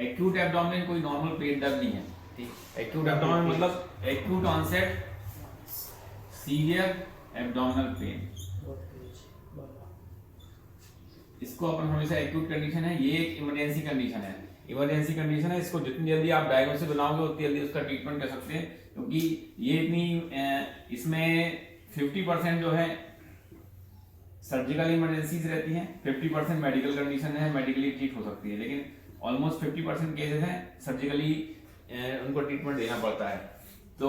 Acute abdominal कोई normal पेट दर्द नहीं है, ठीक। एक्यूट एब्डोमिनल मतलब acute onset severe abdominal pain, इसको अपन हमेशा एक्यूट कंडीशन है, ये एक इमरजेंसी कंडीशन है। इमरजेंसी कंडीशन है, इसको जितनी जल्दी आप डायग्नोसिस बनाओगे उतनी जल्दी उसका ट्रीटमेंट कर सकते हैं, क्योंकि ये इतनी इसमें 50% जो है सर्जिकल इमरजेंसीज रहती हैं, 50% मेडिकल कंडीशन है, मेडिकली ट्रीट हो सकती है, लेकिन ऑलमोस्ट 50% केसेस हैं सर्जिकली उनको ट्रीटमेंट देना पड़ता है। तो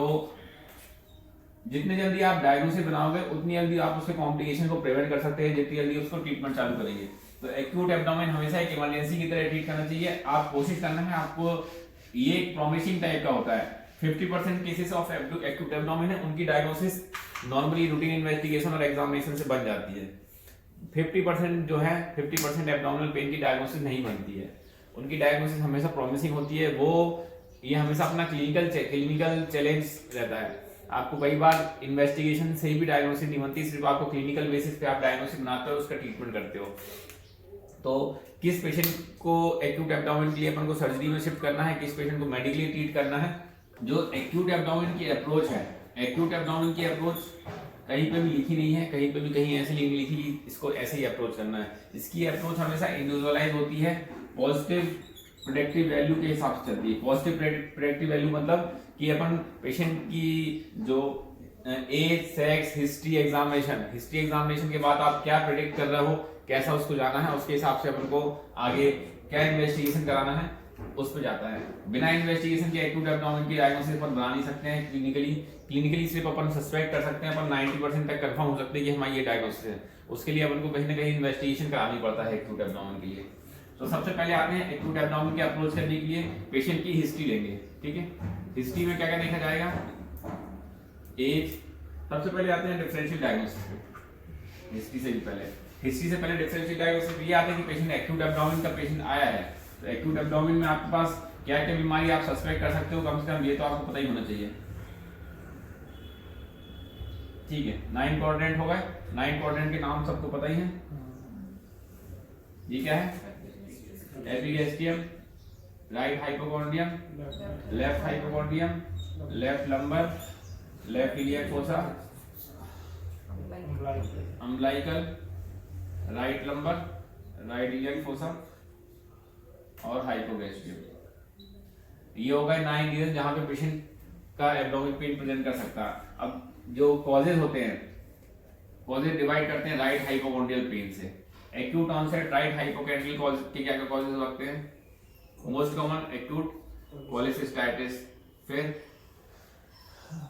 जितनी जल्दी आप डायग्नोसिस बनाओगे उतनी जल्दी आप उसके कॉम्प्लिकेशन को प्रिवेंट कर सकते हैं, जितनी जल्दी उसको ट्रीटमेंट चालू करेंगे। तो एक्यूट एब्डोमेन हमेशा एक इमरजेंसी की तरह ट्रीट करना चाहिए। आप कोशिश करना है, आपको ये एक प्रॉमिसिंग टाइप का होता है। 50% केसेस ऑफ एक्यूट एब्डोमेन है, उनकी डायग्नोसिस नॉर्मली रूटीन इन्वेस्टिगेशन और एग्जामिनेशन से बन जाती है। 50% जो है 50% एब्डोमिनल पेन की डायग्नोसिस नहीं बनती है, उनकी डायग्नोसिस हमेशा प्रॉमिसिंग होती है। वो ये हमेशा अपना क्लिनिकल चैलेंज रहता है। आपको कई बार इन्वेस्टिगेशन से ही भी डायग्नोसिस नहीं बनती, सिर्फ आपको क्लिनिकल बेसिस पे आप डायग्नोसिस बनाते हो, उसका ट्रीटमेंट करते हो। तो किस पेशेंट को एक्यूट एब्डोमेन के लिए अपन को सर्जरी में शिफ्ट करना है, किस पेशेंट को मेडिकली ट्रीट करना है। जो एक्यूट एब्डोमेन की अप्रोच है, एक्यूट एब्डोमेन की अप्रोच कहीं पे भी लिखी नहीं है, कहीं पे भी कहीं ऐसे नहीं लिखी इसको ऐसे ही अप्रोच करना है। इसकी अप्रोच हमेशा इंडिविजुअलाइज होती है, पॉजिटिव प्रेडिक्टिव वैल्यू के हिसाब से चलती है। पॉजिटिव प्रेडिक्टिव वैल्यू मतलब कि अपन पेशेंट की जो एज, सेक्स, हिस्ट्री एग्जामिनेशन के बाद आप क्या प्रेडिक्ट कर रहे हो, कैसा उसको जाना है, उसके हिसाब से अपन को आगे क्या इन्वेस्टिगेशन कराना है उस पर जाता है। बिना इन्वेस्टिगेशन के एक्यूट एब्डोमेन की डायग्नोसिस अपन बना नहीं सकते हैं। क्लिनिकली सिर्फ अपन सस्पेक्ट कर सकते हैं, अपन 90% तक कंफर्म हो सकते हैं कि हमारी ये डायग्नोसिस है। उसके लिए अपन को कहीं ना कहीं इन्वेस्टिगेशन करानी पड़ता है एक्यूट एब्डोमेन के लिए। तो सबसे पहले आते हैं एक्यूट एब्डोमेन की अप्रोच करने के लिए पेशेंट की हिस्ट्री लेंगे, ठीक है। हिस्ट्री में क्या क्या देखा जाएगा, एज। सबसे पहले आते हैं डिफरेंशियल डायग्नोसिस पे। हिस्ट्री से पहले डिफरेंशियल डायग्नोसिस ये आता है कि पेशेंट एक्यूट एब्डोमेन का पेशेंट आया है, तो एक्यूट एब्डोमेन में आपके पास क्या क्या बीमारी आप सस्पेक्ट कर सकते हो, कम से कम ये तो आपको पता ही होना चाहिए, ठीक है। 9 क्वाड्रेंट हो गए, 9 क्वाड्रेंट के नाम सबको पता ही है। ये क्या है, epigastrium, right hypochondrium, left hypochondrium, left lumbar, left iliac fossa, umbilical, right lumbar, right iliac fossa और हाइपोगैस्ट्रियम। ये हो गए 9 रीजन जहां पे पेशेंट का एब्डोमिनल पेन प्रेजेंट कर सकता है। अब जो कॉजेज होते हैं, कॉजेज डिवाइड करते हैं राइट हाइपोकॉन्ड्रियल पेन से। एक्यूट ऑनसेट राइट हाइपोकॉन्ड्रियल कॉज के क्या क्या कॉजेज हो सकते हैं, मोस्ट कॉमन एक्यूट कोलेसिस्टाइटिस, फिर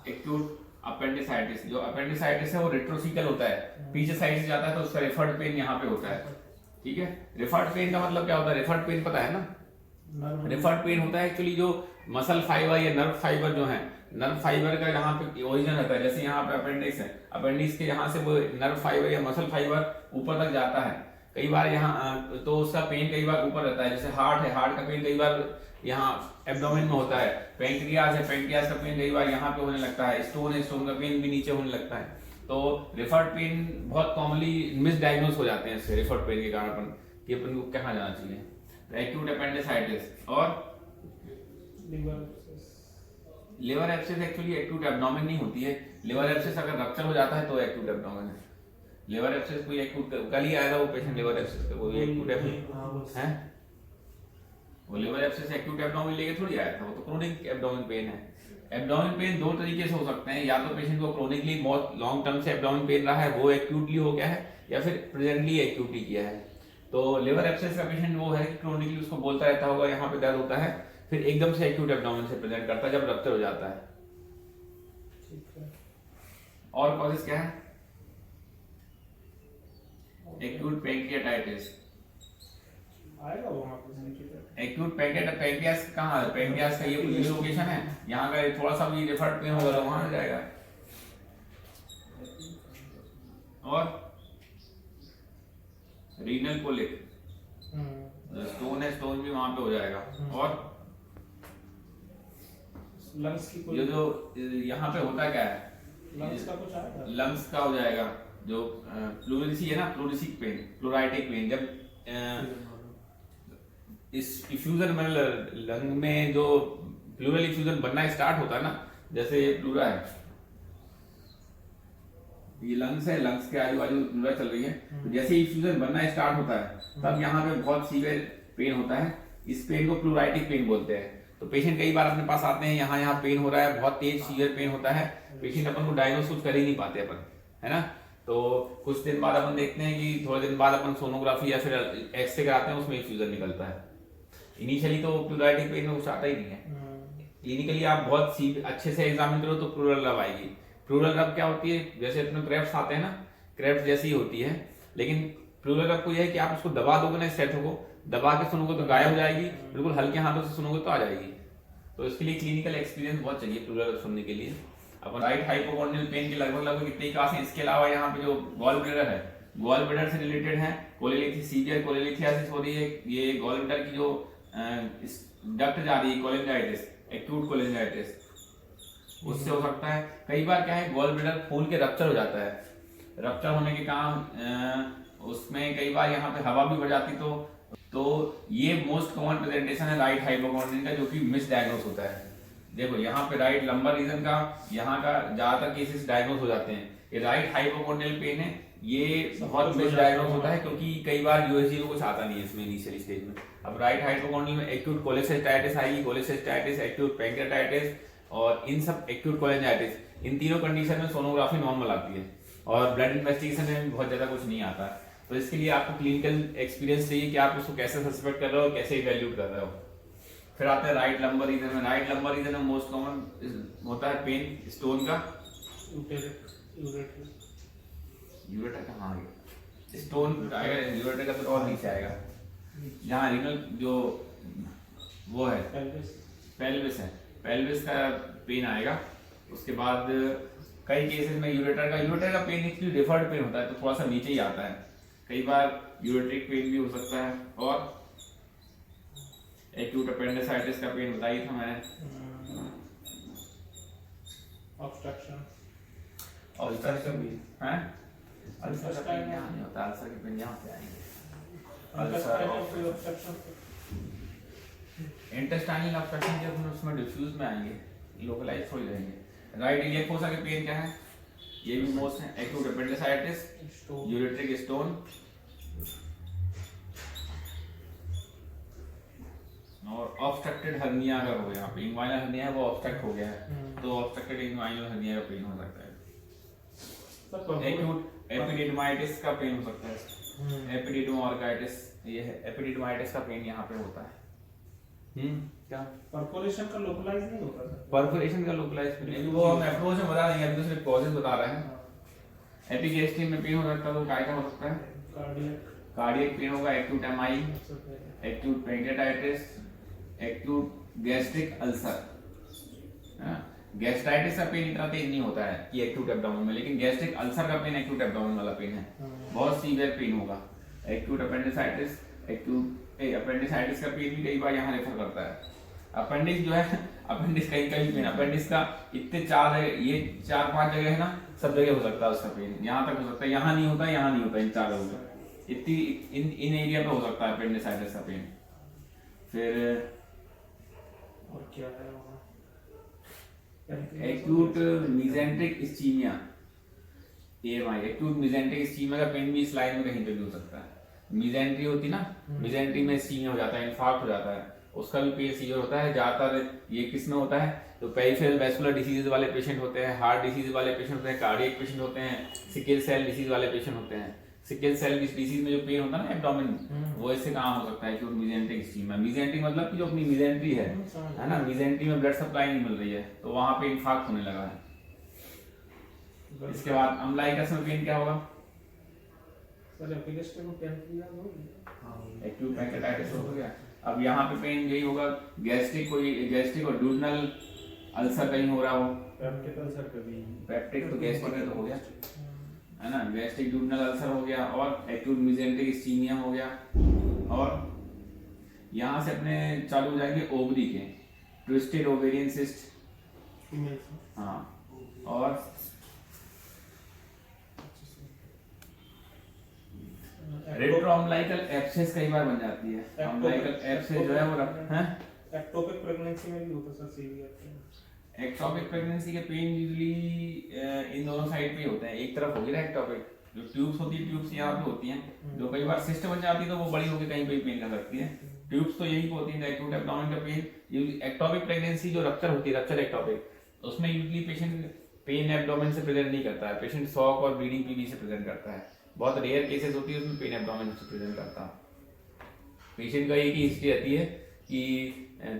एक्यूट अपेंडिसाइटिस। जो अपेंडिसाइटिस है वो रेट्रोसिकल होता है, पीछे साइड से जाता है, तो उसका रिफर्ड पेन यहाँ पे होता है, ठीक है। रिफर्ड पेन का मतलब क्या होता है, रिफर्ड पेन पता है ना। रिफर्ड पेन होता है एक्चुअली जो मसल फाइबर या नर्व फाइबर जो है, नर्व फाइबर का यहाँ पे ओरिजिन रहता है। जैसे यहाँ पे अपेंडिक्स है, अपेंडिक्स के यहाँ से वो नर्व फाइबर या मसल फाइबर ऊपर तक जाता है। कई बार यहाँ तो उसका पेन कई बार ऊपर रहता है। जैसे हार्ट है, हार्ट का पेन कई बार यहाँ एब्डोमेन में होता है। पेंक्रियाज है, पेंक्रियाज का पेन कई बार यहाँ पे होने लगता है। स्टोन है, स्टोन का पेन भी नीचे होने लगता है। तो रिफर्ड पेन बहुत कॉमनली मिसडायग्नोस हो जाते हैं इससे, रिफर्ड पेन के कारण अपन कि अपन को कहाँ जाना चाहिए। तो एक्यूट अपेंडिसाइटिस और liver abscess actually acute abdomen नहीं होती है। लिवर एब्सेस अगर रप्चर हो जाता है तो एक्यूट एब्डोमेन है। लिवर एब्सेस कोई एक्यूट, कल ही आया था वो पेशेंट लिवर एब्सेस का, वो एक्यूट है, वो लिवर एब्सेस एक्यूट एब्डोमेन लेके थोड़ी आया था, वो तो क्रोनिक एब्डोमेन पेन है। एब्डोमेन पेन दो तरीके से हो सकते हैं, या तो पेशेंट को क्रोनिकली बहुत लॉन्ग टर्म से एब्डोमेन पेन रहा है, वो एक्यूटली हो गया है, या फिर प्रेजेंटली एक्यूटली किया है। तो लिवर एब्सेस का पेशेंट वो है कि क्रोनिकली उसको बोलता रहता होगा यहाँ पे दर्द होता है, फिर एकदम से एक्यूट एब्डोमेन से प्रेजेंट करता है जब रप्चर हो जाता है। और कॉजेस क्या है, एक्यूट पैंक्रियाटाइटिस। एक्यूट पैंक्रियास कहाँ है, पैंक्रियास का ये लोकेशन है, यहाँ का थोड़ा सा भी रिफर्ड पेन होगा तो वहां आ जाएगा। और रीनल कोलिक, स्टोन है, स्टोन भी वहां पे हो जाएगा। और लंग्स की जो यहाँ पे होता क्या है, लंग्स का कुछ आएगा, लंग्स का हो जाएगा। जो प्लूरिसी है ना, प्लूरिसिक पेन, प्लूराइटिक पेन, जब इस इफ्यूजन मतलब लंग में जो प्लूरल इफ्यूजन बनना स्टार्ट होता है ना, जैसे ये प्लूरा है, ये लंग्स है, लंग्स के आजू बाजू प्लूरा चल रही है, तो जैसे इफ्यूजन बनना स्टार्ट होता है तब यहाँ पे बहुत सीवियर पेन होता है। इस पेन को प्लूराइटिक पेन बोलते हैं। तो पेशेंट कई बार अपने पास आते हैं, यहाँ पेन हो रहा है, बहुत तेज सीवियर पेन होता है, पेशेंट अपन को डायग्नोस कुछ कर ही नहीं पाते अपन, है ना। तो कुछ दिन बाद अपन देखते हैं कि थोड़े दिन बाद अपन सोनोग्राफी या फिर एक्सरे कराते हैं, उसमें इफ्यूजन निकलता है। इनिशियली तो प्लूराइटिक पेन कुछ आता ही नहीं है। क्लिनिकली आप बहुत अच्छे से एग्जामिन करो तो प्लूरल रब आएगी। प्लूरल रब क्या होती है, जैसे अपने क्रेफ्ट आते हैं ना, क्रेफ्ट जैसी ही होती है, लेकिन प्लूरल रब को यह है कि आप उसको दबा दोगे ना, सेट को दबा के सुनोगे तो गायब हो जाएगी, बिल्कुल हल्के हाथों से सुनोगे तो आ जाएगी। तो इसके लिए क्लिनिकल एक्सपीरियंस बहुत चाहिए प्लूरल रब सुनने के लिए। अपन राइट हाइपोकॉन्ड्रियल पेन के लगभग कितने क्लास हैं। इसके अलावा यहाँ पे जो गॉल ब्लैडर है, गॉल ब्लैडर से रिलेटेड है, सीवियर कोलेलिथियासिस हो रही है, ये गॉल ब्लैडर की जो डक्ट जा रही है, कोलेंजाइटिस, एक्यूट कोलेंजाइटिस, उससे हो सकता है। कई बार क्या है, गॉल ब्लैडर फूल के रप्चर हो जाता है, रप्चर होने के कारण उसमें कई बार यहाँ पे हवा भी बढ़ जाती, तो ये मोस्ट कॉमन प्रेजेंटेशन है राइट हाइपोकॉन्ड्रियल का, जो कि मिस डायग्नोस होता है। देखो यहाँ पे राइट लंबर रीजन का यहाँ का ज्यादातर केसेस डायग्नोस हो जाते हैं। ये राइट हाइपोकॉन्ड्रियल पेन है, ये बहुत मिस डायग्नोस होता है, क्योंकि कई बार यूएसजी को कुछ आता नहीं है इसमें इनिशियल स्टेज में। अब राइट हाइपोकॉन्ड्रियल में एक्यूट कोलेसिस्टाइटिस आएगी, कोलेसिस्टाइटिस, एक्यूट पैंक्रियाटाइटिस और इन सब एक्यूट कोलेंजाइटिस, इन तीनों कंडीशन में सोनोग्राफी नॉर्मल आती है और ब्लड इन्वेस्टिगेशन में भी बहुत ज्यादा कुछ नहीं आता। तो इसके लिए आपको क्लिनिकल एक्सपीरियंस चाहिए कि आप उसको कैसे सस्पेक्ट कर रहे हो, कैसे इवैल्यूएट कर रहे हो। फिर आते हैं राइट लंबर रीजन में। राइट लंबर रीजन में मोस्ट कॉमन होता है पेन स्टोन का, यूरेटर का, हाँ स्टोन आएगा, यूरेटर का तो और नीचे आएगा, जहाँ रीनल जो वो है पेल्विस है, पेल्विस का पेन आएगा। उसके बाद कई केसेस में यूरेटर का पेन एक्चुअली डिफर्ड पेन होता है, तो थोड़ा सा नीचे ही आता है। कई बार यूरेट्रिक पेन भी हो सकता है, और एक्यूट अपेंडिसाइटिस का पेन बताई था मैंने। ऑब्स्ट्रक्शन भी है, अल्सर का पेन यहाँ नहीं होता, अल्सर के पेन यहाँ पे आएंगे। अल्सर इंटेस्टाइनल ऑब्स्ट्रक्शन के अपन उसमें डिफ्यूज में आएंगे, लोकलाइज थोड़ी रहेंगे। राइट इलियक फोसा के पेन क्या है, ये भी मोस्ट है, एक्यूट अपेंडिसाइटिस, यूरेट्रिक स्टोन और ऑब्स्ट्रक्टेड हर्निया अगर हो गया, इंग्वाइनल हर्निया है वो ऑब्स्ट्रक्ट हो गया है, तो ऑब्स्ट्रक्टेड इंग्वाइनल हर्निया का पेन हो सकता है। एक्यूट एपिडिडमाइटिस का पेन हो सकता है, एपिडिडमार्काइटिस, ये है एपिडिडमाइटिस का पेन यहाँ पे होता है। क्या परफोरेशन का लोकलाइज नहीं होता था? परफोरेशन का लोकलाइज पेन वो हम अप्रोच में बता देंगे, अभी तो सिर्फ कॉजेज बता रहे हैं। एपिगैस्ट्रिक में पेन हो सकता है, तो काय का हो सकता है, कार्डियक पेन होगा, acute MI, acute pancreatitis, acute gastric ulcer. Gastritis का पेन इतना तेज नहीं होता है कि एक्यूट एब्डोमेन में, लेकिन गैस्ट्रिक अल्सर का पेन एक्यूट एब्डोमेन वाला पेन है, बहुत सीवियर पेन होगा। एक्यूट अपेंडिसाइटिस, एक्यूट अपेंडिसाइटिस का पेन भी कई बार यहाँ रेफर करता है। अपेंडिक्स जो है, अपेंडिक्स कहीं पेन, अपेंडिक्स का इतने ये 4-5 जगह है ना, सब जगह हो सकता है उसका पेन, यहाँ तक हो सकता है, यहाँ नहीं होता, यहाँ नहीं होता, इन 4 जगहों में इतनी इन एरिया पे हो सकता है अपेंडिसाइटिस का पेन। फिर और क्या है वहाँ, acute mesenteric ischaemia, AMI, acute mesenteric ischaemia का पेन भी इस लाइन में कहीं पे भी हो सकता है। मिजेंट्री होती ना, मिजेंट्री में इस्चीमिया हो जाता है, इन्फार्क्ट हो जाता है, उसका भी पेन सीवियर होता है। ज्यादातर ये किस में होता है, तो पेरिफेरल वैस्कुलर डिसीज वाले पेशेंट होते हैं, हार्ट डिसीज वाले पेशेंट होते हैं, कार्डियक पेशेंट होते हैं, सिकल सेल डिसीज वाले पेशेंट होते हैं। सिकल सेल डिसीज में जो पेन होता है ना एब्डोमेन, वो इससे कहाँ हो सकता है, क्योंकि मिजेंट्रिक इस्चीमिया, मिजेंट्री मतलब कि जो अपनी मिजेंट्री है ना, मिजेंट्री में ब्लड सप्लाई नहीं मिल रही है, तो वहां पे इन्फार्क्ट होने लगा है। इसके बाद अम्लाइकस में पेन क्या होगा, एक्यूट पैंक्रियाटाइटिस हो गया। अब यहाँ पे पेन यही होगा, गैस्ट्रिक और ड्यूडनल अल्सर कहीं हो रहा हो, पेप्टिक अल्सर कभी, पेप्टिक तो गैस्ट्रिक में तो हो गया है ना, गैस्ट्रिक ड्यूडनल अल्सर हो गया, और एक्यूट मिजेंट्रिक इस्चीमिया हो गया। और यहाँ से अपने चालू हो जाएंगे ओवरी के, ट्विस्टेड ओवेरियन सिस्ट, हाँ, और रेट्रोअम्बिलिकल एब्सेस कई बार बन जाती है। अम्बिलिकल एब्सेस जो है वो हैं एक्टोपिक प्रेगनेंसी में भी होता है सर सीवियर। एक्टोपिक प्रेगनेंसी के पेन यूजुअली इन दोनों साइड पे होते हैं। एक तरफ होगी ना एक्टोपिक, जो ट्यूब्स होती है, ट्यूब्स यहाँ पे होती हैं, जो कई बार सिस्ट बन जाती है तो वो बड़ी होकर कहीं पे पेन कर सकती है। ट्यूब्स तो यही पे होती है। एक्यूट एब्डोमेन का पेन, एक्टोपिक प्रेगनेंसी जो रप्चर होती है, रप्चर एक्टोपिक, उसमें यूजुअली पेशेंट पेन एब्डोमेन से प्रेजेंट नहीं करता है, पेशेंट शॉक और ब्लीडिंग पीवी से प्रेजेंट करता है। बहुत रेयर केसेस होती है उसमें पेन एब्डोमेन से प्रेजेंट करता है। पेशेंट का एक ही हिस्ट्री आती है कि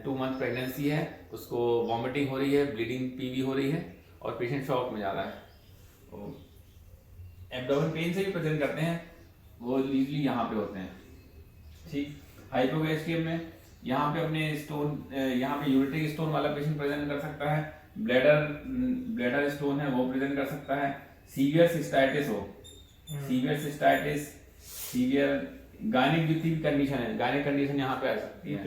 2 मंथ प्रेगनेंसी है, उसको वॉमिटिंग हो रही है, ब्लीडिंग पीवी हो रही है और पेशेंट शॉक में जा रहा है। तो एब्डोमेन पेन से भी प्रेजेंट करते हैं, वो यूजुअली यहाँ पे होते हैं। ठीक, हाइपोगैस्ट्रियम में यहाँ पे अपने स्टोन, यहाँ पे यूरिट्रिक स्टोन वाला पेशेंट प्रेजेंट कर सकता है, ब्लैडर स्टोन है वो प्रेजेंट कर सकता है, सीवियर सिस्टाइटिस हो, सीवियर सिस्टाइटिस, सीवियर गायनिक जितनी भी कंडीशन है, गायनिक कंडीशन यहाँ पे आ सकती है,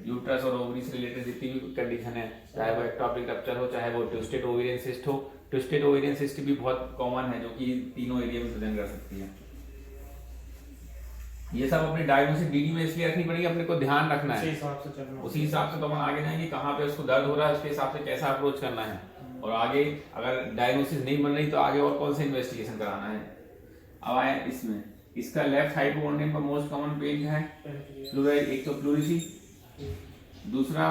यूट्रस और ओवरी से रिलेटेड जितनी भी कंडीशन है, चाहे वो एक्टोपिक रप्चर हो, चाहे वो ट्विस्टेड ओवेरियन सिस्ट हो। ट्विस्टेड ओवेरियन सिस्ट भी बहुत कॉमन है, जो कि तीनों एरिया में प्रेजेंट कर सकती है। ये सब अपनी डायग्नोसिस डीडी में इसलिए रखनी पड़ेगी, अपने को ध्यान रखना है, उसी हिसाब से तो हम आगे जाएंगे, कहाँ पे उसको दर्द हो रहा है उसके हिसाब से कैसा अप्रोच करना है, और आगे अगर डायग्नोसिस नहीं बन रही तो आगे और कौन सा इन्वेस्टिगेशन कराना है। अब आए इसमें, इसका लेफ्ट हाइपोकॉन्ड्रियम का मोस्ट कॉमन पेन है प्लूराइड, एक तो प्लूरिसी, दूसरा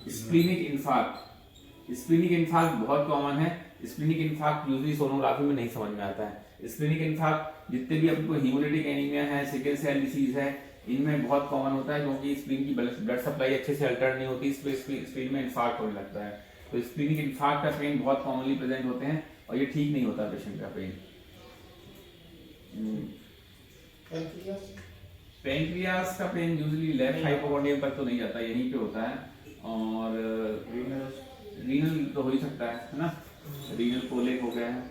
स्प्लीनिक इन्फार्क्ट। स्प्लीनिक इन्फार्क्ट बहुत कॉमन है। स्प्लीनिक इन्फार्क्ट यूजुअली सोनोग्राफी में नहीं समझ में आता है। स्प्लीनिक इन्फार्क्ट जितने भी अपने को हीमोलिटिक एनीमिया है, सिकल सेल डिसीज है, इनमें बहुत कॉमन होता है, क्योंकि स्प्लीन की ब्लड सप्लाई अच्छे से अल्टर नहीं होती, स्प्लीन में इन्फार्क्ट होने लगता है। तो स्प्लीनिक इन्फार्क्ट का पेन बहुत कॉमनली प्रेजेंट होते हैं और ये ठीक नहीं होता पेशेंट का पेन। पेनक्रियास का पेन यूजुअली लेफ्ट हाइपोकॉन्ड्रियम तक तो नहीं जाता, यहीं पे होता है। और रीनल तो हो ही सकता है ना, रीनल कोलिक हो गया है,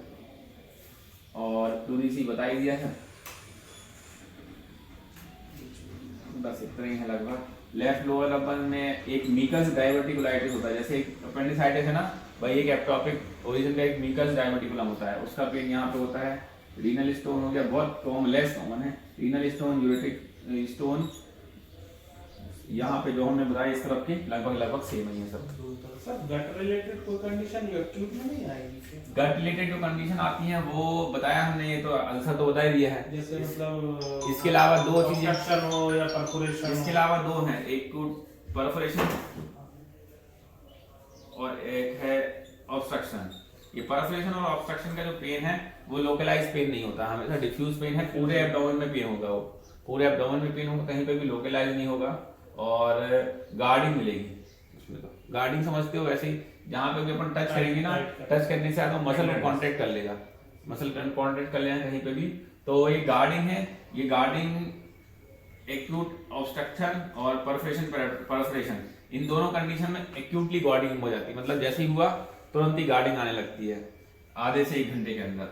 और प्लूरिसी बता ही दिया है, बस इतना ही है लगभग। लेफ्ट लोअर लबन में एक मीकस डायवर्टिकुलाइटिस होता है, जैसे एक अपेंडिसाइटिस है ना भाई, एक एक्टोपिक ओरिजिन का एक मीकस डायवर्टिकुलम होता है, उसका पेन यहाँ पे होता है। रीनल स्टोन हो गया, बहुत कॉमन, लेस कॉमन है। रीनल स्टोन, यूरेटिक स्टोन, यहाँ पे जो हमने बताया इस तरफ के लगभग सेम ही है सब। सर गट रिलेटेड कोई कंडीशन ये एक्यूट में नहीं आएगी? गट रिलेटेड जो कंडीशन आती हैं वो बताया हमने, ये तो अल्सर तो बता ही दिया है। जैसे मतलब इसके अलावा दो चीजें हो या परफोरेशन, इसके अलावा दो हैं, एक तो परफोरेशन और एक है ऑब्स्ट्रक्शन। ये परफोरेशन और ऑब्स्ट्रक्शन का जो पेन है वो लोकलाइज पेन नहीं होता, हमेशा डिफ्यूज पेन है, पूरे एब्डोमेन में पेन होगा, वो पूरे एब्डोमेन में पेन होगा, कहीं पे भी लोकलाइज नहीं होगा, और गार्डिंग मिलेगी उसमें। तो गार्डिंग समझते हो, वैसे ही जहाँ पे भी अपन टच करेंगे ना, टच करने से आप मसल को कांटेक्ट कर लेगा, मसल कांटेक्ट कर लेगा कहीं पे भी, तो ये गार्डिंग है। ये गार्डिंग एक्यूट ऑब्स्ट्रक्शन और परफोरेशन इन दोनों कंडीशन में एक्यूटली गार्डिंग हो जाती है, मतलब जैसे ही हुआ तुरंत ही गार्डिंग आने लगती है आधे से 1 घंटे के अंदर।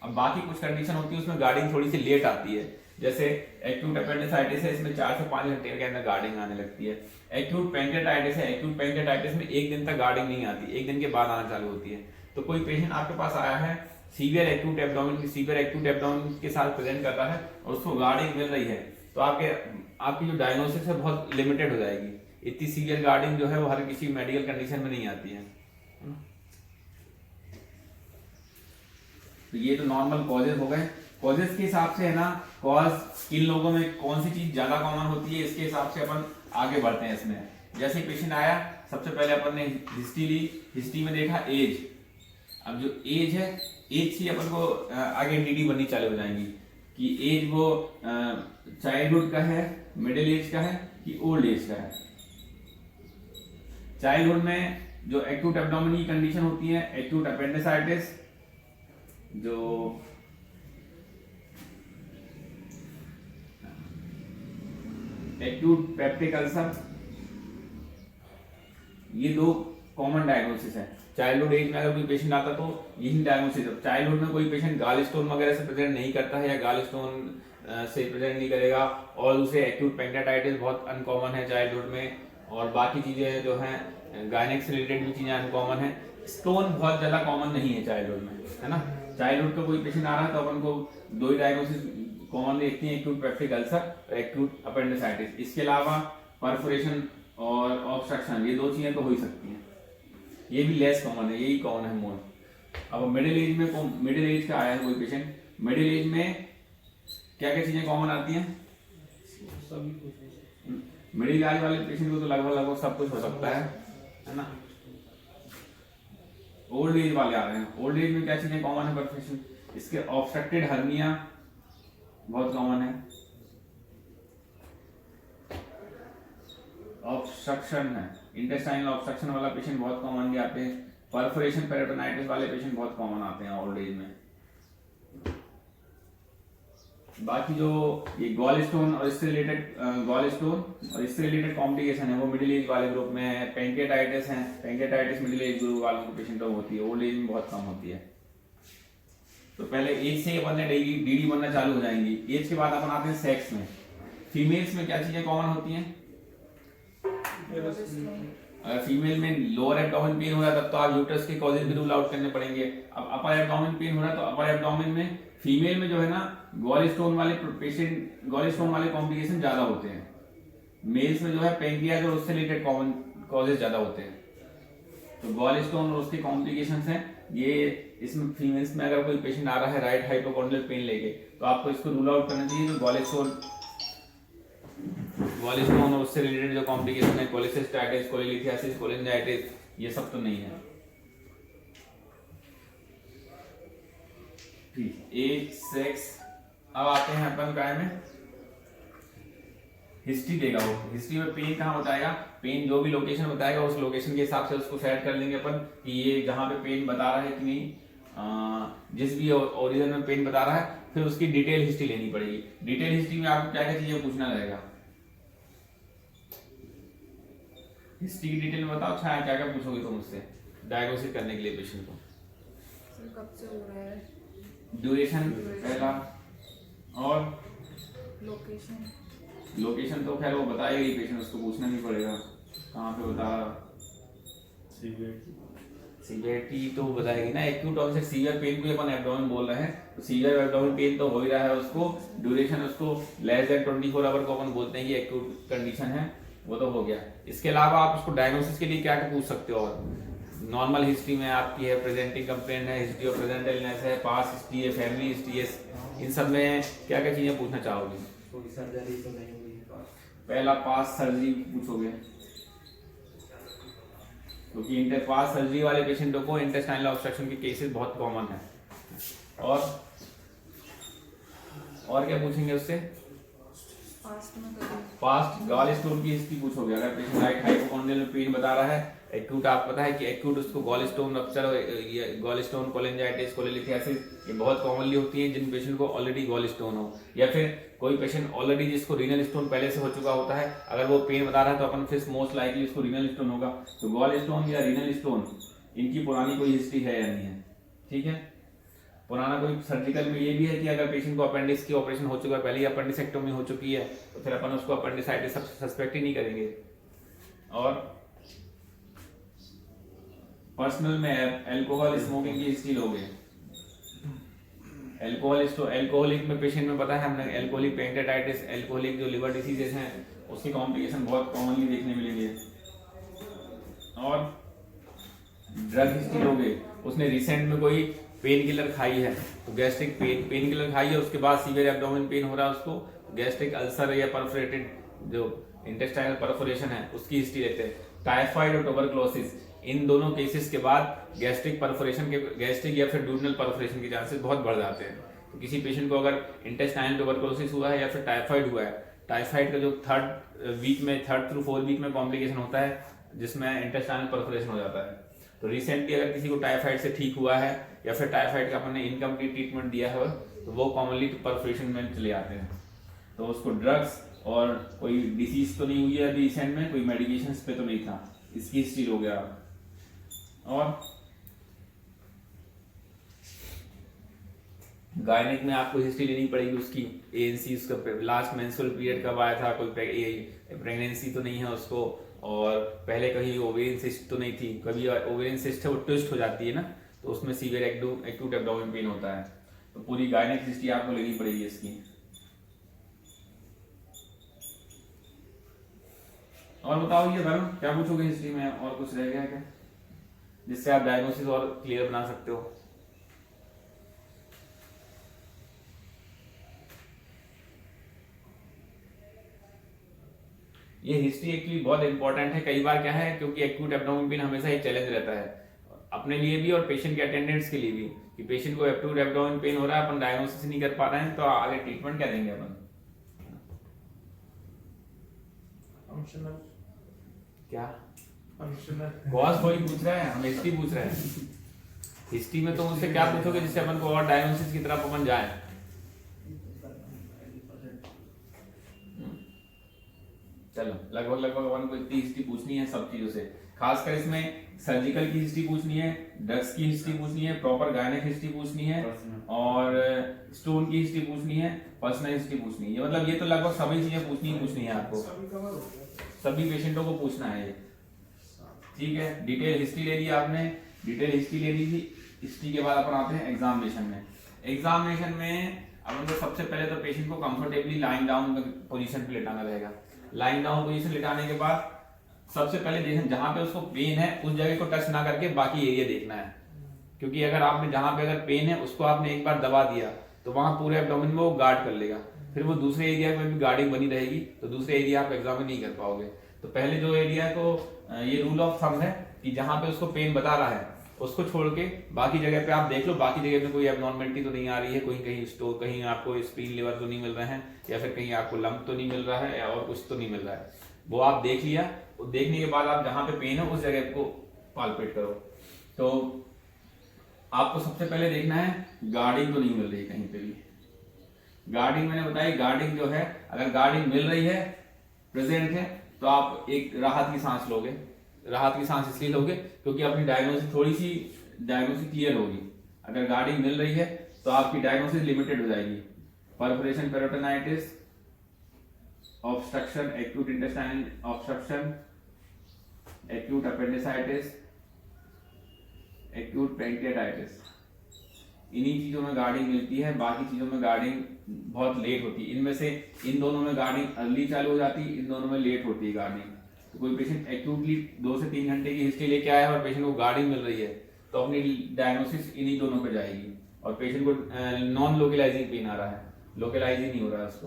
अब बाकी कुछ कंडीशन होती है उसमें गार्डिंग थोड़ी सी लेट आती है, जैसे एक्यूट अपेंडिसाइटिस है, इसमें 4 से 5 घंटे के अंदर गार्डिंग आने लगती है। एक्यूट पैंक्रियाटाइटिस है, एक्यूट पैंक्रियाटाइटिस में 1 दिन तक गार्डिंग नहीं आती, 1 दिन के बाद आना चालू होती है। तो कोई पेशेंट आपके पास आया है सीवियर एक्यूट एब्डोमेन के साथ प्रेजेंट करता है और उसको गार्डिंग मिल रही है, तो आपकी जो डायग्नोसिस है बहुत लिमिटेड हो जाएगी। इतनी सीवियर गार्डिंग जो है वो हर किसी मेडिकल कंडीशन में नहीं आती है। तो ये तो नॉर्मल कॉजेज हो गए। कॉजेज के हिसाब से है ना, कॉज किन लोगों में कौन सी चीज ज्यादा कॉमन होती है, इसके हिसाब से अपन आगे बढ़ते हैं इसमें। जैसे पेशेंट आया, सबसे पहले अपन ने हिस्ट्री ली, हिस्ट्री में देखा एज। अब जो एज है, एज से अपन को आगे डीडी बननी चालू हो जाएंगी कि एज वो चाइल्डहुड का है, मिडिल एज का है कि ओल्ड एज का है। चाइल्डहुड में जो एक्यूट एब्डोमेन की कंडीशन होती है, एक्यूट अपेंडिसाइटिस, जो एक्यूट पेप्टिक अल्सर, ये 2 कॉमन डायग्नोसिस है। चाइल्डहुड एज में अगर कोई पेशेंट आता तो यही डायग्नोसिस है। चाइल्डहुड में कोई पेशेंट गाल स्टोन वगैरह से प्रेजेंट नहीं करता है या गाल स्टोन से प्रेजेंट नहीं करेगा, और दूसरे एक्यूट पैंक्रियाटाइटिस बहुत अनकॉमन है चाइल्डहुड में, और बाकी चीजें जो हैं गायनिक से रिलेटेड भी चीजें अनकॉमन है। स्टोन बहुत ज्यादा कॉमन नहीं है चाइल्डहुड में, है ना। चाइल्डहुड का कोई पेशेंट आ रहा है तो अपन को दो ही डायग्नोसिस कॉमन देखते हैं, एक्यूट पेप्टिक अल्सर और एक्यूट अपेंडिसाइटिस। इसके अलावा परफोरेशन और ऑब्स्ट्रक्शन, ये दो चीजें तो हो ही सकती हैं, ये भी लेस कॉमन है, यही कॉमन है मोर। अब मिडिल एज में, मिडिल एज का आया है कोई पेशेंट, मिडिल एज में क्या क्या चीजें कॉमन आती हैं? सभी कुछ मिडिल एज वाले पेशेंट को तो लगभग सब कुछ हो सकता है ना। ओल्ड एज वाले आ रहे हैं, ओल्ड एज में क्या चीजें कॉमन है परफेक्शन? इसके ऑब्स्ट्रक्टेड हर्निया बहुत कॉमन है, ऑब्स्ट्रक्शन है, इंटेस्टाइनल ऑब्स्ट्रक्शन वाला पेशेंट बहुत कॉमन भी आते हैं, परफोरेशन पेरिटोनाइटिस वाले पेशेंट बहुत कॉमन आते हैं ओल्ड एज में। बाकी जो ये गॉल स्टोन और इससे रिलेटेड कॉम्प्लिकेशन है वो मिडिल एज वाले ग्रुप में है। पेंकेटाइटिस है, पेंकेटाइटिस मिडिल एज ग्रुप वालों को पेशेंटों को होती है, ओल्ड एज में बहुत कम होती है। तो पहले एज से अपन डीडी बनना चालू हो जाएंगी। एज के बाद अपन आते हैं सेक्स में। फीमेल्स में क्या चीजें कॉमन होती हैं? अगर फीमेल में लोअर एब्डोमेन पेन हो रहा है तब तो आप यूट्रस के कॉजेज भी रूल आउट करने पड़ेंगे। अब अपर एब्डोमेन पेन हो रहा है तो अपर एब्डोमेन में फीमेल में जो है ना गॉल स्टोन वाले पेशेंट, गॉल स्टोन वाले कॉम्प्लिकेशन ज्यादा होते हैं। मेल्स में जो है पेनक्रियाज और उससे रिलेटेड कॉमन कॉजेज ज्यादा होते हैं। तो गॉल स्टोन और उसके कॉम्प्लिकेशंस हैं ये। इसमें फीमेल्स में अगर कोई पेशेंट आ रहा है राइट हाइपोकॉन्ड्रियल पेन लेके तो आपको इसको रूल आउट करना चाहिए कि गॉल स्टोन और उससे रिलेटेड जो कॉम्प्लिकेशन है, कोलेसिस्टाइटिस, कोलेलिथियासिस, कोलिंजाइटिस, ये सब तो नहीं है। ठीक, एज, सेक्स। अब आते हैं अपन काय में, हिस्ट्री देगा वो। हिस्ट्री में पेन कहाँ बताएगा? पेन जो भी लोकेशन बताएगा उस लोकेशन के हिसाब से उसको सेट कर लेंगे अपन कि ये जहाँ पे पेन बता रहा है कि नहीं, जिस भी ओरिजिन में पेन बता रहा है, फिर उसकी डिटेल हिस्ट्री लेनी पड़ेगी। डिटेल हिस्ट्री में आपको क्या क्या चीजें पूछना रहेगा? हिस्ट्री की डिटेल में बताओ। अच्छा, क्या क्या पूछोगे तुम मुझसे डायग्नोसिस करने के लिए पेशेंट को? कब से हो रहा है, ड्यूरेशन पहला, और लोकेशन तो खैर वो बताएगा ही पेशेंट, उसको पूछना नहीं पड़ेगा कहाँ पे बता रहा। सीवियरिटी तो बताएगी ना। एक्यूट ऑनसेट सीवियर पेन को अपन एब्डोमेन बोल रहे हैं, तो सीवियर एब्डोमेन पेन तो हो ही रहा है उसको। ड्यूरेशन उसको लेस देन 24 आवर को अपन बोलते हैं कि एक्यूट कंडीशन है, वो तो हो गया। इसके अलावा आप उसको डायग्नोसिस के लिए क्या क्या पूछ सकते हो? और नॉर्मल हिस्ट्री में आपकी है, प्रेजेंटिंग कंप्लेंट है, हिस्ट्री ऑफ प्रेजेंट इलनेस है, पास्ट हिस्ट्री है, फैमिली हिस्ट्री है, इन सब में क्या क्या चीजें पूछना चाहोगे? कोई सर्जरी तो नहीं हुई है? पहला पास्ट सर्जरी पूछोगे, क्योंकि पास्ट सर्जरी वाले पेशेंटों को इंटेस्टाइनल ऑब्स्ट्रक्शन के केसेस बहुत कॉमन है। और क्या पूछेंगे उससे? पास्ट गॉल स्टोन की हिस्ट्री पूछोगे। अगर पेशेंट राइट हाइपोकॉन्ड्रियल पेन बता रहा है, एक्यूट, आपको पता है कि एक्यूट उसको gall stone rupture, gall stone, cholangitis, cholelithiasis, ये बहुत कॉमनली होती है जिन पेशेंट को ऑलरेडी गॉल स्टोन हो, या फिर कोई पेशेंट ऑलरेडी जिसको रीनल स्टोन पहले से हो चुका होता है, अगर वो पेन बता रहा है तो अपन फिर मोस्ट लाइकली उसको रीनल स्टोन होगा। तो गॉल स्टोन या रीनल स्टोन, इनकी पुरानी कोई हिस्ट्री है या नहीं है? ठीक है, पुराना कोई सर्जिकल में ये भी है कि अगर पेशेंट को अपेंडिक्स की ऑपरेशन हो चुका है, पहले ही अपेंडिसेक्टोमी हो चुकी है, तो फिर अपन उसको अपेंडिसाइटिस सस्पेक्ट ही नहीं करेंगे। और पर्सनल में अल्कोहल स्मोकिंग की हिस्ट्री लोगे। अल्कोहलिक में पेशेंट में पता है हमने, अल्कोहलिक पेंकेटाइटिस, अल्कोहलिक जो लिवर डिसीजेस हैं उसके कॉम्प्लिकेशन बहुत कॉमनली देखने मिलेंगे। और ड्रग हिस्ट्री लोगे, उसने रिसेंट में कोई पेन किलर खाई है तो गैस्ट्रिक पेन किलर खाई है, उसके बाद सीवियर एब्डोमेन पेन हो रहा है उसको, गैस्ट्रिक अल्सर या परफोरेटेड जो इंटेस्टाइनल परफोरेशन है उसकी हिस्ट्री लेते हैं। टाइफाइड और ट्यूबरकुलोसिस, इन दोनों केसेस के बाद गैस्ट्रिक परफोरेशन के, गैस्ट्रिक या फिर ड्यूरनल परफोरेशन के चांसेस बहुत बढ़ जाते हैं। तो किसी पेशेंट को अगर इंटेस्टाइनल ट्यूबरकुलोसिस हुआ है या फिर टाइफाइड हुआ है, टाइफाइड का जो 3rd through 4th वीक में कॉम्प्लिकेशन होता है जिसमें इंटेस्टाइनल परफोरेशन हो जाता है। तो रिसेंटली अगर किसी को टाइफाइड से ठीक हुआ है या फिर टाइफाइड का अपने इनकम्प्लीट ट्रीटमेंट दिया है तो वो कॉमनली परफोरेशन में चले आते हैं। तो उसको ड्रग्स और कोई डिसीज तो नहीं हुई है अभी रिसेंट में, कोई मेडिकेशन पे तो नहीं था, इसकी हिस्ट्री हो गया। और गायनिक में आपको हिस्ट्री लेनी पड़ेगी उसकी, एएनसी, उसका लास्ट मेंस्ट्रुअल पीरियड कब आया था, कोई प्रेगनेंसी तो नहीं है उसको, और पहले कहीं ओवेरियन सिस्ट तो नहीं थी। कभी ओवेरियन सिस्ट है वो ट्विस्ट हो जाती है ना, तो उसमें सीवियर एक्यूट एब्डोमेन पेन होता है, तो पूरी गायनेक हिस्ट्री आपको लेनी पड़ेगी इसकी। और बताओ ये वरुण, क्या पूछोगे हिस्ट्री में, और कुछ रह गया क्या जिससे आप डायग्नोसिस और क्लियर बना सकते हो? ये हिस्ट्री एक्चुअली बहुत इंपॉर्टेंट है। कई बार क्या है, क्योंकि एक्यूट एब्डोमेन पेन हमेशा एक चैलेंज रहता है अपने लिए भी और पेशेंट के अटेंडेंट्स के लिए भी, कि पेशेंट को एक्यूट एब्डोमेन पेन हो रहा है, अपन डायग्नोसिस नहीं कर पा रहे हैं, तो आगे ट्रीटमेंट क्या देंगे अपन? फंक्शनल क्या फंक्शनल कॉज थोड़ी पूछ रहा है, हम हिस्ट्री पूछ रहे हैं। हिस्ट्री में तो मुझसे क्या पूछोगे जिससे अपन को और डायग्नोसिस की तरफ अपन जाए? चलो लगभग अपन को इतनी हिस्ट्री पूछनी है सब चीजों से, खासकर इसमें सर्जिकल की हिस्ट्री पूछनी है, ड्रग्स की हिस्ट्री पूछनी है, प्रॉपर गायनेक हिस्ट्री पूछनी है, और स्टोन की हिस्ट्री पूछनी है, पर्सनल हिस्ट्री पूछनी है। मतलब ये तो लगभग सभी चीजें पूछनी है आपको, सभी पेशेंटों को पूछना है ये, ठीक है। डिटेल हिस्ट्री ले ली आपने, डिटेल हिस्ट्री ले ली थी। हिस्ट्री के बाद अपन आते हैं एग्जामिनेशन में। एग्जामिनेशन में अपन को सबसे पहले तो पेशेंट को कंफर्टेबली लाइंग डाउन पोजीशन पे लेटाना रहेगा। लाइंग डाउन पोजीशन लेटाने के बाद सबसे पहले देखें जहां पे उसको पेन है उस जगह को टच ना करके बाकी एरिया देखना है, क्योंकि अगर आपने जहां पे अगर पेन है उसको आपने एक बार दबा दिया तो वहां पूरे एब्डोमेन में वो गार्ड कर लेगा, फिर वो दूसरे एरिया में भी गार्डिंग बनी रहेगी, तो दूसरे एरिया आप एग्जामिन नहीं कर पाओगे। तो पहले जो एरिया को ये रूल ऑफ थंब है कि जहां पे उसको पेन बता रहा है उसको छोड़ के बाकी जगह पे आप देख लो, बाकी जगह में कोई एबनॉर्मलिटी तो नहीं आ रही है, कहीं स्टोर, कहीं आपको स्प्लीन लिवर तो नहीं मिल रहे हैं, या फिर कहीं आपको लंप तो नहीं मिल रहा है, या और कुछ तो नहीं मिल रहा है। वो आप देख लिया, वो देखने के बाद आप जहां पे पेन है उस जगह को पाल्पेट करो। तो आपको सबसे पहले देखना है गार्डिंग तो नहीं मिल रही कहीं पे भी। गार्डिंग मैंने बताई, गार्डिंग जो है अगर गार्डिंग मिल रही है, प्रेजेंट है, तो आप एक राहत की सांस लोगे। राहत की सांस इसलिए लोगे क्योंकि अपनी डायग्नोसिस थोड़ी सी क्लियर होगी। अगर गार्डिंग मिल रही है तो आपकी डायग्नोसिस लिमिटेड हो जाएगी। Perforation peritonitis, obstruction, acute intestinal obstruction, acute appendicitis, acute pancreatitis, इन्हीं चीजों में गार्डिंग मिलती है, बाकी चीजों में गार्डिंग बहुत लेट होती है। इनमें से इन दोनों में गार्डिंग अर्ली चालू हो जाती है, इन दोनों में लेट होती है गार्डिंग। तो कोई पेशेंट एक्यूटली 2 से 3 घंटे की हिस्ट्री लेके आया है और पेशेंट को गार्डिंग मिल रही है तो अपनी डायग्नोसिस इन्हीं दोनों पे जाएगी। और पेशेंट को नॉन लोकलाइजिंग पेन आ रहा है, लोकलाइज ही नहीं हो रहा है उसको,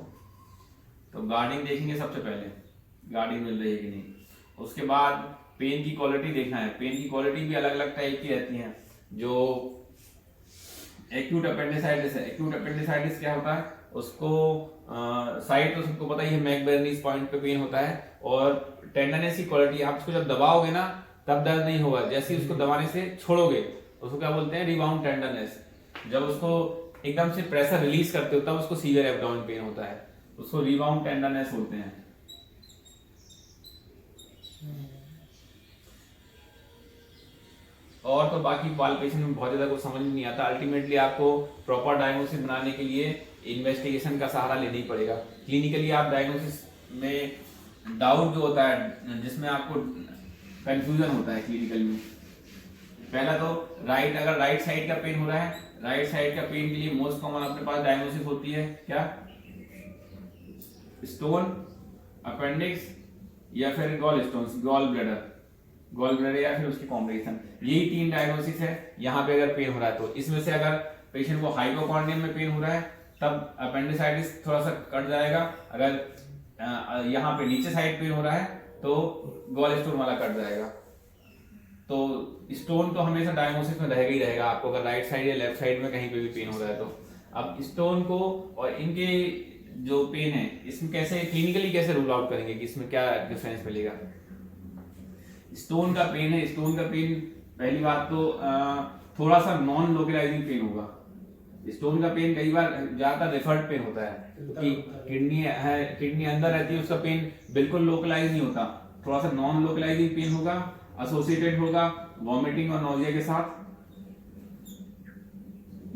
तो गार्डिंग देखेंगे सबसे पहले, गार्डिंग मिल रही है कि नहीं। उसके बाद पेन की क्वालिटी देखना है। पेन की क्वालिटी भी अलग अलग टाइप की रहती है। जो एक्यूट अपेंडिसाइटिस है, एक्यूट अपेंडिसाइटिस क्या होता है, उसको साइड तो सबको पता ही है, मैकबर्नीज पॉइंट पे पेन होता है, और टेंडरनेस की क्वालिटी, आप उसको जब दबाओगे ना तब दर्द नहीं होगा, जैसे ही उसको दबाने से छोड़ोगे उसको क्या बोलते हैं, रिबाउंड टेंडरनेस। जब उसको एकदम से प्रेशर रिलीज करते हो तब उसको सीवियर एब्डोमेन पेन होता है, उसको रिबाउंड टेंडरनेस बोलते हैं। और तो बाकी पाल्पेशन में बहुत ज्यादा कुछ समझ में नहीं आता। अल्टीमेटली आपको प्रॉपर डायग्नोसिस बनाने के लिए इन्वेस्टिगेशन का सहारा लेना ही पड़ेगा। क्लिनिकली आप डायग्नोसिस में डाउट जो होता है, जिसमें आपको कंफ्यूजन होता है क्लिनिकल में, पहला तो अगर राइट साइड का पेन हो रहा है, राइट साइड का पेन के लिए मोस्ट कॉमन अपने पास डायग्नोसिस होती है क्या, स्टोन, अपेंडिक्स, या फिर गॉल स्टोन, गॉल ब्लैडर या फिर उसकी कॉम्बिनेशन। यही 3 डायग्नोसिस है यहाँ पे अगर पेन हो रहा है तो। इसमें से अगर पेशेंट को हाइपोकॉन्ड्रियम में पेन हो रहा है तब अपेंडिसाइटिस थोड़ा सा कट जाएगा, अगर यहाँ पे नीचे साइड पेन हो रहा है तो गॉल स्टोन वाला कट जाएगा। तो स्टोन तो हमेशा डायग्नोसिस में रहेगा ही रहेगा आपको, अगर राइट साइड या लेफ्ट साइड में कहीं पे भी पेन हो रहा है तो। अब स्टोन को और इनके जो पेन है इसमें कैसे क्लिनिकली कैसे रूल आउट करेंगे कि इसमें क्या डिफरेंस मिलेगा। स्टोन का पेन है, स्टोन का पेन पहली बात तो थोड़ा सा नॉन लोकलाइजिंग पेन होगा। स्टोन का पेन कई बार ज्यादातर रेफर्ड पेन होता है, क्योंकि किडनी अंदर रहती है, उसका पेन बिल्कुल लोकलाइज नहीं होता, थोड़ा सा नॉन लोकलाइजिंग पेन होगा, एसोसिएटेड होगा वॉमिटिंग और नोजिया के साथ।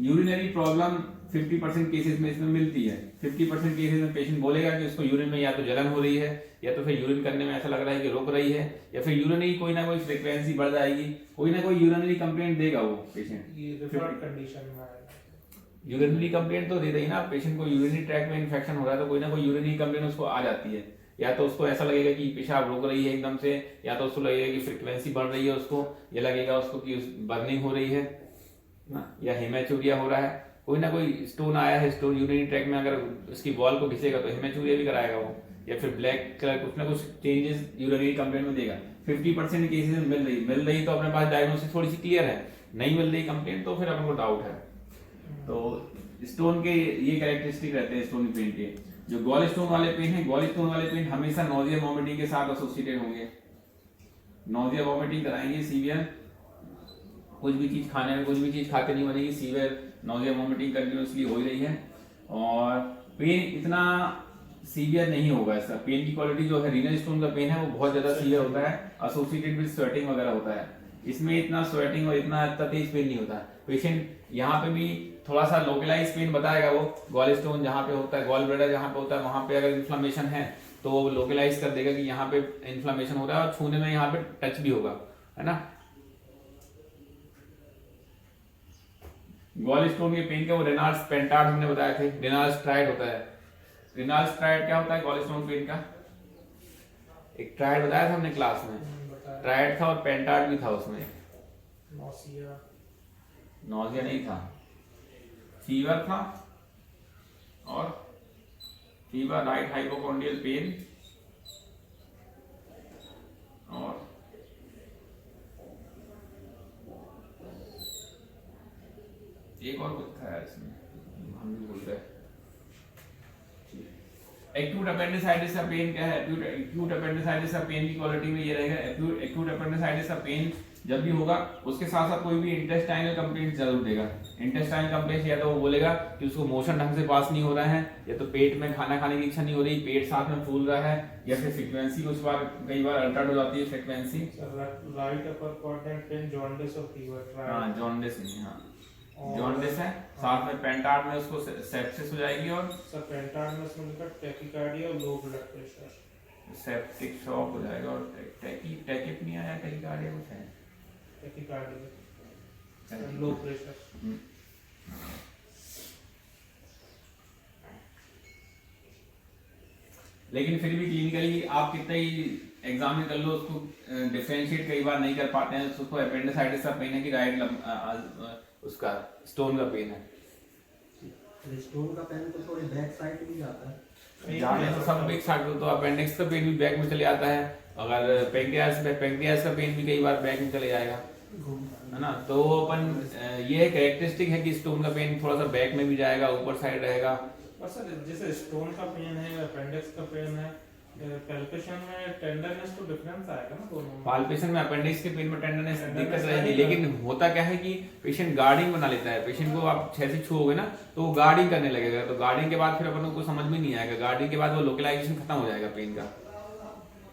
यूरिनरी प्रॉब्लम 50% केसेस में इसमें मिलती है। 50% केसेस में पेशेंट बोलेगा कि उसको यूरिन में या तो जलन हो रही है, या तो फिर यूरिन करने में ऐसा लग रहा है कि रुक रही है, या फिर यूरिनरी कोई ना कोई फ्रीक्वेंसी बढ़ जाएगी, कोई ना कोई यूरिनरी कंप्लेंट देगा वो पेशेंट। ये रिफर्ड कंडीशन में आएगा। यूरिनरी कंप्लेंट तो दे देगी ना, पेशेंट को यूरिनरी ट्रैक में इन्फेक्शन हो रहा है तो कोई ना कोई यूरिनरी कंप्लेंट उसको आ जाती है। या तो उसको ऐसा लगेगा कि पेशाब रुक रही है एकदम से, या तो उसको लगेगा कि फ्रीक्वेंसी बढ़ रही है, उसको या लगेगा उसको कि बर्निंग हो रही है ना, या हेमेचूरिया हो रहा है, कोई ना कोई स्टोन आया है, स्टोन यूरिनरी ट्रैक में, अगर उसकी वॉल को घिसेगा तो हेमेचूरिया भी कराएगा वो, या फिर ब्लैक कलर कुछ ना कुछ चेंजेस यूरिनरी कंप्लेंट में देगा। 50% केसेस में मिल रही तो अपने पास डायग्नोसिस थोड़ी सी क्लियर है, नहीं मिल रही कंप्लेंट तो फिर अपने को डाउट है। तो स्टोन के ये कैरेक्टरिस्टिक रहते हैं स्टोन पेन के। जो गॉल स्टोन वाले पेन है, गॉल स्टोन वाले पेन हमेशा नोजिया वॉमिटिंग के साथ एसोसिएटेड होंगे, नोजिया वॉमिटिंग कराएंगे, सीवियर कुछ भी चीज खाने में, कुछ भी चीज खाते नहीं बनेगी, सीवियर नोजिया वॉमिटिंग कंटिन्यूसली हो ही रही है। और पेन इतना सीवियर नहीं होगा, इसका पेन की क्वालिटी जो है, रीनल स्टोन का पेन है वो बहुत ज्यादा सीवियर होता है, एसोसिएटेड विद स्वेटिंग वगैरह होता है। इसमें इतना स्वेटिंग और इतना तेज पेन नहीं होता। पेशेंट यहाँ पे भी थोड़ा सा लोकलाइज पेन बताएगा वो, गॉल स्टोन जहाँ पे होता है, गॉल ब्लैडर जहाँ पे होता है, वहां पे अगर इन्फ्लेमेशन है तो वो लोकलाइज कर देगा कि यहाँ पे इन्फ्लेमेशन हो रहा है, और छूने में यहाँ पे टच भी होगा, है ना। गॉल स्टोन के पेन के वो रेनाल्ड्स पेंटार्ड हमने बताए थे, रेनाल्ड्स ट्रायड होता है। रेनाल्ड्स ट्रायड क्या होता है गॉल स्टोन पेन का? एक ट्रायड बताया था हमने क्लास में, ट्रायड था और पेंटार्ड भी था उसमें। नोजिया नहीं था, फीवर था, और फीवर, राइट हाइपोकॉन्ड्रियल पेन, और एक और कुछ था यार इसमें, हम भी भूल गए। एक्यूट अपेंडिसाइटिस का पेन क्या है? एक्यूट अपेंडिसाइटिस का पेन की क्वालिटी में ये रहेगा, एक्यूट अपेंडिसाइटिस का पेन जब भी होगा उसके साथ साथ कोई भी इंटेस्टाइनल कंप्लेंट जरूर देगा। इंटेस्टाइनल कंप्लेंट या तो वो बोलेगा कि उसको मोशन ढंग से पास नहीं हो रहा है, या तो पेट में खाना खाने की इच्छा नहीं हो रही, पेट साथ में फूल रहा है, या फिर फ्रीक्वेंसी कुछ बार कई बार अल्टर्ड हो जाती है frequency. Right upper quadrant pen, jaundice और फीवर। हाँ जॉन्डिस नहीं, हाँ जॉन्डिस है, साथ में पेंटार्ड में उसको सेप्सिस हो जाएगी, और सर पेंटार्ड में इसमें टैकीकार्डिया और low blood pressure, septic shock हो जाएगा, और टैकीपनिया या टैकीकार्डिया कुछ है, टैकीकार्डिया, लो प्रेशर। लेकिन फिर भी क्लिनिकली आप कितना ही एग्जामिन कर लो, उसको डिफरेंशिएट कई बार नहीं कर पाते हैं, उसको अपेंडिसाइटिस का पेन है कि राइट उसका स्टोन का पेन है। स्टोन का पेन तो थोड़ी बैक साइड भी जाता है, जाने तो सब बैक साइड, तो अपेंडिक्स का पेन भी बैक में चले जाता है, अगर पैंक्रियास का पेन भी कई बार बैक में चले जाएगा, है ना। तो अपन ये कैरेक्टरिस्टिक है कि स्टोन का पेन थोड़ा सा बैक में भी जाएगा, ऊपर साइड रहेगा। और सर जैसे स्टोन का पेन है, अपेंडिक्स का पेन है, पैल्पेशन में टेंडरनेस तो डिफरेंस आएगा ना दोनों में? पाल्पेशन में अपेंडिक्स के पेन में टेंडरनेस दिक्कत रहेगी, लेकिन होता क्या है कि पेशेंट गार्डिंग बना लेता है। पेशेंट को आप 6 से छूओगे ना तो वो गार्डिंग करने लगेगा, तो गार्डिंग के बाद फिर अपन को समझ में नहीं आएगा, गार्डिंग के बाद वो लोकलाइजेशन खत्म हो जाएगा पेन का।